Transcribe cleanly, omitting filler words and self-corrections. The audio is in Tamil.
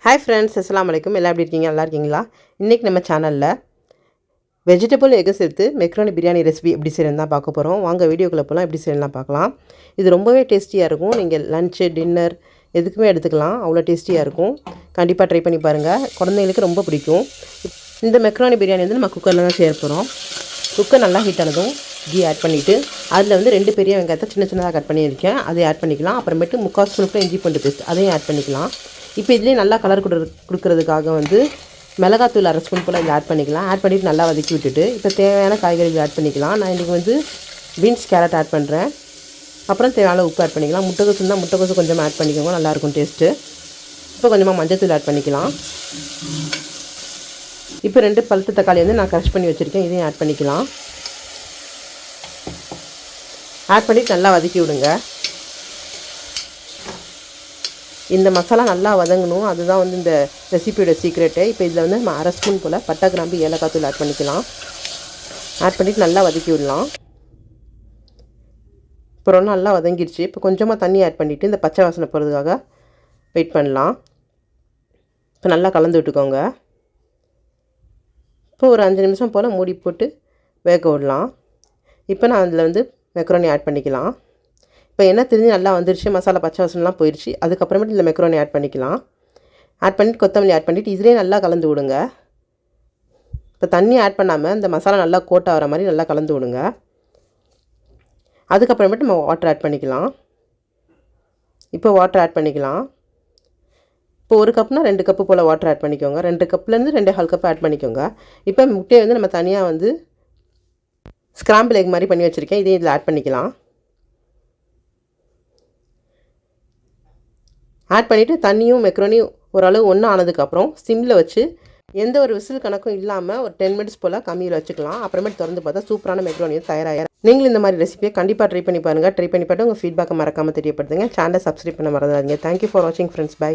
ஹாய் ஃப்ரெண்ட்ஸ், அஸ்ஸலாமு அலைக்கும். எல்லாம் எப்படி இருக்கீங்க? நல்லா இருக்கீங்களா? இன்றைக்கி நம்ம சேனலில் வெஜிடபிள் எக்கு சேர்த்து மெக்ரோனி பிரியாணி ரெசிபி எப்படி செய்யணும் தான் பார்க்க போகிறோம். வாங்க வீடியோக்குள்ளே போகலாம். எப்படி செய்யலாம் பார்க்கலாம். இது ரொம்பவே டேஸ்டியாக இருக்கும். நீங்கள் லன்ச்சு, டின்னர் எதுக்குமே எடுத்துக்கலாம். அவ்வளோ டேஸ்டியாக இருக்கும். கண்டிப்பாக ட்ரை பண்ணி பாருங்கள். குழந்தைங்களுக்கு ரொம்ப பிடிக்கும். இந்த மெக்ரோனி பிரியாணி வந்து நம்ம குக்கரில் தான் செய்ய போகிறோம். குக்கர் நல்லா ஹீட் ஆனதும் கீ ஆட் பண்ணிவிட்டு அதில் வந்து 2 பெரிய வெங்காயத்தை சின்ன சின்னதாக கட் பண்ணியிருக்கேன், அதை ஆட் பண்ணிக்கலாம். அப்புறமேட்டு 3/4 ஸ்பூன் இஞ்சி பூண்டு பேஸ்ட் அதையும் ஆட் பண்ணிக்கலாம். இப்போ இதுலேயே நல்லா கலர் கொடுக்கறதுக்காக வந்து மிளகாத்தூள் 1/2 ஸ்பூன் போல் இதில் ஆட் பண்ணிக்கலாம். ஆட் பண்ணிவிட்டு நல்லா வதக்கி விட்டுட்டு இப்போ தேவையான காய்கறிகள் ஆட் பண்ணிக்கலாம். நான் இன்றைக்கி வந்து பீன்ஸ், கேரட் ஆட் பண்ணுறேன். அப்புறம் தேவையான உப்பு ஆட் பண்ணிக்கலாம். முட்டைக்கோசு இருந்தால் முட்டைக்கோசு கொஞ்சமாக ஆட் பண்ணிக்கோங்க, நல்லாயிருக்கும் டேஸ்ட்டு. இப்போ கொஞ்சமாக மஞ்சத்தூள் ஆட் பண்ணிக்கலாம். இப்போ 2 பழுத்த தக்காளி வந்து நான் க்ரஷ் பண்ணி வச்சுருக்கேன், இதையும் ஆட் பண்ணிக்கலாம். ஆட் பண்ணிவிட்டு நல்லா வதக்கி விடுங்க. இந்த மசாலா நல்லா வதங்கணும், அதுதான் வந்து இந்த ரெசிபியோட சீக்ரெட்டு. இப்போ இதில் வந்து நம்ம 1/2 ஸ்பூன் போல் பட்டை, கிராம்பு, ஏலக்காய் தூள் ஆட் பண்ணிக்கலாம். ஆட் பண்ணிவிட்டு நல்லா வதக்கி விடலாம். இப்போ ரொம்ப நல்லா வதங்கிடுச்சு. இப்போ கொஞ்சமாக தண்ணி ஆட் பண்ணிவிட்டு இந்த பச்சை வாசனை போகிறதுக்காக வெயிட் பண்ணலாம். இப்போ நல்லா கலந்து விட்டுக்கோங்க. இப்போ ஒரு 5 நிமிஷம் போல் மூடி போட்டு வேக விடலாம். இப்போ நான் அதில் வந்து மெக்ரோனி ஆட் பண்ணிக்கலாம். இப்போ எண்ணெய் திரிஞ்சு நல்லா வந்துருச்சு, மசாலா பச்சை வாசனைலாம் போயிடுச்சு. அதுக்கப்புறமேட்டு இந்த மெக்ரோனி ஆட் பண்ணிக்கலாம். ஆட் பண்ணிவிட்டு கொத்தமல்லி ஆட் பண்ணிவிட்டு இதிலே நல்லா கலந்து விடுங்க. இப்போ தண்ணி ஆட் பண்ணாமல் இந்த மசாலா நல்லா கோட் ஆகிற மாதிரி நல்லா கலந்து விடுங்க. அதுக்கப்புறமேட்டு நம்ம வாட்டர் ஆட் பண்ணிக்கலாம். இப்போ வாட்டர் ஆட் பண்ணிக்கலாம். இப்போ 1 கப்னால் 2 கப்பு போல் வாட்டர் ஆட் பண்ணிக்கோங்க. 2 கப்லேருந்து 2.5 கப் ஆட் பண்ணிக்கோங்க. இப்போ முட்டையை வந்து நம்ம தனியாக வந்து ஸ்க்ராம்பிள் எக் மாதிரி பண்ணி வச்சுருக்கேன், இதையும் இதில் ஆட் பண்ணிக்கலாம். ஆட் பண்ணிவிட்டு தண்ணியும் மெக்ரோனியும் ஓரளவு ஒன்று ஆனதுக்கப்புறம் சிம்மில் வச்சு எந்த ஒரு விசில் கணக்கும் இல்லாமல் ஒரு 10 மினிட்ஸ் போல் கம்மியில் வச்சுக்கலாம். அப்புறமேட்டு திறந்து பார்த்தா சூப்பரான மெக்ரோனியும் தயாராக. நீங்களும் இந்த மாதிரி ரெசிபியை கண்டிப்பாக ட்ரை பண்ணி பாருங்கள். ட்ரை பண்ணி பார்த்து உங்கள் ஃபீட்பேக்கை மறக்காமல் தெரியப்படுத்துங்க. சேனலை சப்ஸ்கிரைப் பண்ண மறந்துடாதீங்க. தேங்க்யூ ஃபார் வாட்சிங் ஃப்ரெண்ட்ஸ். பை.